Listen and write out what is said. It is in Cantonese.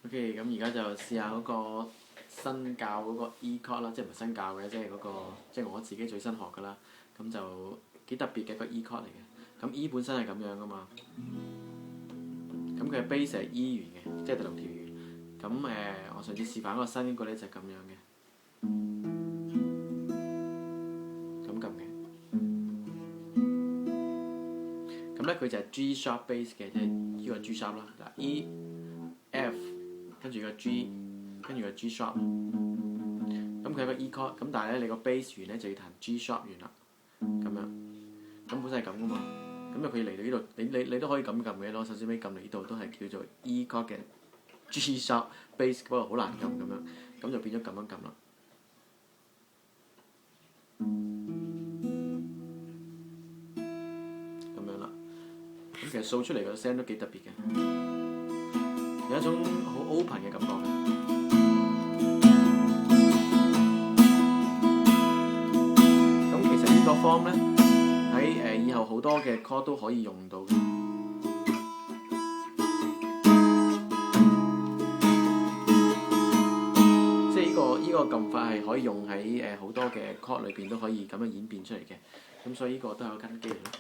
OK，咁而家就試下嗰個新教嗰個 E chord 啦，即係唔係新教嘅，即係嗰個即係我自己最新學㗎啦。咁就幾特別嘅一個 E chord 嚟嘅。咁 E 本身係咁樣㗎嘛。咁佢嘅 base 係 E 弦嘅，即係第六條弦。咁我上次示範嗰個新嗰個咧就係咁樣嘅，咁撳嘅。咁咧佢就係 G sharp base 嘅，即係呢個 G sharp 啦。嗱 E、F 跟住個 G， 跟住個 G sharp。咁佢係個 E chord，咁但係咧你個 base 弦咧就要彈 G sharp 弦啦，咁樣。咁本身係咁噶嘛。咁就佢嚟到呢度，你都可以咁撳嘅，攞手指尾撳嚟呢度都係叫做 E chord 嘅 G sharp base， 不過好難撳咁樣，咁就變咗咁樣撳啦。咁樣啦。咁其實掃出嚟個聲都幾特別嘅，有一種好 open 嘅感覺嘅。咁其實呢個 form 咧喺以後好多嘅 chord 都可以用到嘅。即係呢個撳法係可以用喺好多嘅 chord 裏邊都可以咁樣演變出嚟嘅。咁所以呢個都係個根基嚟咯。